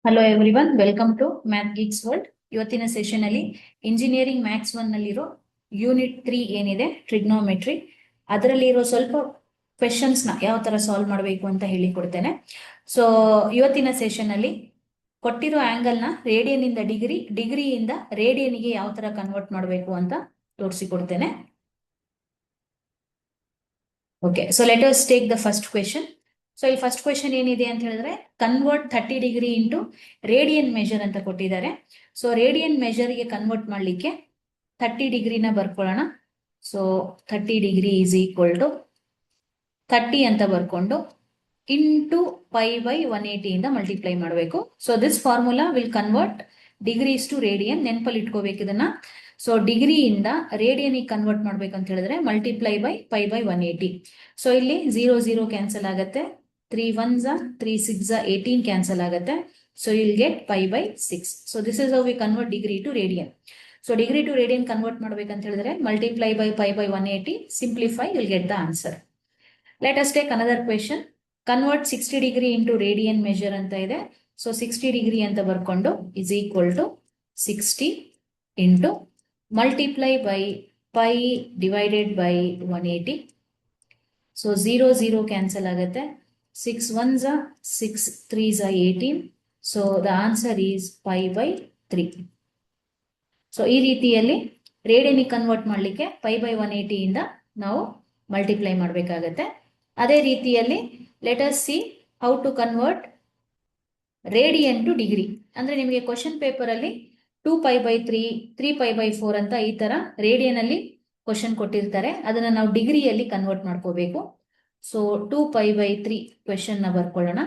Hello everyone, welcome to Math Geeks World. ಇವತ್ತಿನ session ಅಲ್ಲಿ engineering maths 1 ನಲ್ಲಿರೋ unit 3 ಏನಿದೆ ಟ್ರಿಗ್ನೋಮೆಟ್ರಿ, ಅದರಲ್ಲಿರೋ ಸ್ವಲ್ಪ ಕ್ವೆಶನ್ಸ್ ನ ಯಾವ ತರ ಸಾಲ್ವ್ ಮಾಡಬೇಕು ಅಂತ ಹೇಳಿ ಕೊಡ್ತೇನೆ. ಸೊ ಇವತ್ತಿನ ಸೆಷನ್ ಅಲ್ಲಿ ಕೊಟ್ಟಿರೋ ಆಂಗಲ್ ನ ರೇಡಿಯನ್ ಇಂದ ಡಿಗ್ರಿಯಿಂದ ರೇಡಿಯನ್ಗೆ ಯಾವ ತರ ಕನ್ವರ್ಟ್ ಮಾಡಬೇಕು ಅಂತ ತೋರಿಸಿಕೊಡ್ತೇನೆ. Okay, so let us take the first question. So ಇಲ್ಲಿ ಫಸ್ಟ್ ಕ್ವೆಶನ್ ಏನಿದೆ ಅಂತ ಹೇಳಿದ್ರೆ, convert 30 degree into radian measure ಅಂತ ಕೊಟ್ಟಿದ್ದಾರೆ. ಸೊ ರೇಡಿಯನ್ ಮೆಜರ್ಗೆ ಕನ್ವರ್ಟ್ ಮಾಡಲಿಕ್ಕೆ 30 ಡಿಗ್ರಿನ ಬರ್ಕೊಳ್ಳೋಣ. So 30 degree is equal to 30 ಅಂತ ಬರ್ಕೊಂಡು ಇಂಟು ಪೈ ಬೈ 180 ಇಂದ ಮಲ್ಟಿಪ್ಲೈ ಮಾಡಬೇಕು. So this formula will convert degrees to radian. ನೆನಪಲ್ಲಿ ಇಟ್ಕೋಬೇಕು ಇದನ್ನ. ಸೊ ಡಿಗ್ರಿಯಿಂದ ರೇಡಿಯನ್ ಕನ್ವರ್ಟ್ ಮಾಡ್ಬೇಕಂತ ಹೇಳಿದ್ರೆ multiply by pi by 180. So ಇಲ್ಲಿ 0 ಕ್ಯಾನ್ಸಲ್ ಆಗುತ್ತೆ, 3 1s 3 6 18 ಕ್ಯಾನ್ಸಲ್ ಆಗುತ್ತೆ. So you'll get pi by 6. So this is how we convert degree to radian. So degree to radian convert ಮಾಡ್ಬೇಕಂತ ಹೇಳಿದ್ರೆ multiply by pi by 180, simplify, you'll get the answer. Let us take another question. Convert 60 degree into radian measure ಅಂತ ಇದೆ. So 60 degree ಅಂತ ಬರ್ಕೊಂಡು is equal to 60 into multiply by pi divided by 180. So 0 cancel ಆಗುತ್ತೆ, 6 1s 6 3s 18. So the answer is pi by 3. So ಈ ರೀತಿಯಲ್ಲಿ radian convert ಮಾಡಲಿಕ್ಕೆ pi by 180 ಇಂದ ನಾವು ಮಲ್ಟಿಪ್ಲೈ ಮಾಡಬೇಕಾಗತ್ತೆ. ಅದೇ ರೀತಿಯಲ್ಲಿ let us see how to convert radian to degree. ಅಂದ್ರೆ ನಿಮಗೆ ಕ್ವಶನ್ ಪೇಪರ್ ಅಲ್ಲಿ 2 ಪೈ ಬೈ 3 3 ಪೈ ಬೈ 4 ಅಂತ ಈ ತರ ರೇಡಿಯನ್ ಅಲ್ಲಿ ಕ್ವಶನ್ ಕೊಟ್ಟಿರ್ತಾರೆ. ಅದನ್ನ ನಾವು ಡಿಗ್ರಿಯಲ್ಲಿ ಕನ್ವರ್ಟ್ ಮಾಡ್ಕೋಬೇಕು. ಸೊ 2 ಪೈ ಬೈ 3 ಕ್ವೆಶನ್ ನ ಬರ್ಕೊಳ್ಳೋಣ.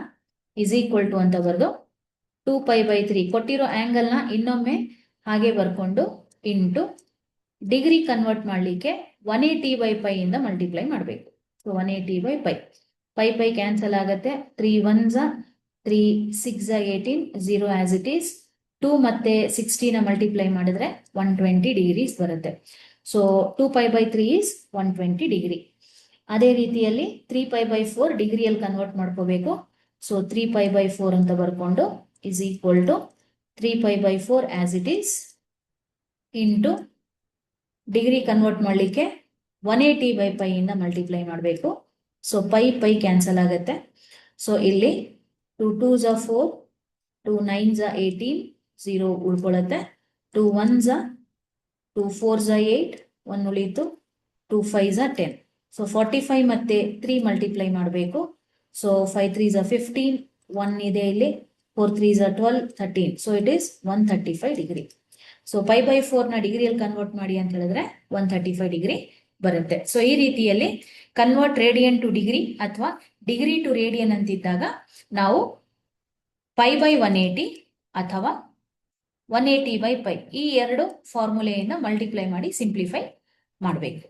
ಇಸ್ ಈಕ್ವಲ್ ಟು ಅಂತ ಬರೆದು 2 ಪೈ ಬೈ 3 ಕೊಟ್ಟಿರೋ ಆಂಗಲ್ ನ ಇನ್ನೊಮ್ಮೆ ಹಾಗೆ ಬರ್ಕೊಂಡು ಇಂಟು ಡಿಗ್ರಿ ಕನ್ವರ್ಟ್ ಮಾಡಲಿಕ್ಕೆ 180 ಬೈ ಪೈ ಇಂದ ಮಲ್ಟಿಪ್ಲೈ ಮಾಡಬೇಕು. So 180 by pi, pi cancel ಆಗುತ್ತೆ, 3 1s 3 6 18 0 ಆಸ್ ಇಟ್ ಈಸ್. 2 ಮತ್ತೆ 60 ನ ಮಲ್ಟಿಪ್ಲೈ ಮಾಡಿದ್ರೆ 120 ಡಿಗ್ರೀಸ್ ಬರುತ್ತೆ. So 2 pi by 3 is 120 degree. ಅದೇ ರೀತಿಯಲ್ಲಿ 3 ಪೈ ಬೈ 4 ಡಿಗ್ರಿಯಲ್ಲಿ ಕನ್ವರ್ಟ್ ಮಾಡ್ಕೋಬೇಕು. ಸೊ 3 ಪೈ ಬೈ 4 ಅಂತ ಬರ್ಕೊಂಡು is equal to 3 pi by 4 as it is into degree convert ಮಾಡಲಿಕ್ಕೆ 180 ಬೈ ಪೈ ಇಂದ ಮಲ್ಟಿಪ್ಲೈ ಮಾಡಬೇಕು. ಸೊ ಪೈ ಕ್ಯಾನ್ಸಲ್ ಆಗುತ್ತೆ. ಸೊ ಇಲ್ಲಿ 2 2s 4 2 9s 18 0 ಉಳ್ಕೊಳ್ಳುತ್ತೆ, 2 1s 2 4s 8 1 ಉಳಿತು, 2 5s 10. ಸೊ 45 ಮತ್ತೆ 3 ಮಲ್ಟಿಪ್ಲೈ ಮಾಡಬೇಕು. ಸೊ 5 3s 15 1 ಇದೆ ಇಲ್ಲಿ, 4 3s 12 13. So it is 135 degree. So pi by 4 ನ ಡಿಗ್ರಿಯಲ್ಲಿ ಕನ್ವರ್ಟ್ ಮಾಡಿ ಅಂತ ಹೇಳಿದ್ರೆ 135 ಡಿಗ್ರಿ ಬರುತ್ತೆ. ಸೊ ಈ ರೀತಿಯಲ್ಲಿ ಕನ್ವರ್ಟ್ ರೇಡಿಯನ್ ಟು ಡಿಗ್ರಿ ಅಥವಾ ಡಿಗ್ರಿ ಟು ರೇಡಿಯನ್ ಅಂತಿದ್ದಾಗ ನಾವು ಪೈ ಬೈ 180 ಅಥವಾ 180 ಬೈ ಪೈ ಈ ಎರಡು ಫಾರ್ಮುಲೆಯಿಂದ ಮಲ್ಟಿಪ್ಲೈ ಮಾಡಿ ಸಿಂಪ್ಲಿಫೈ ಮಾಡಬೇಕು.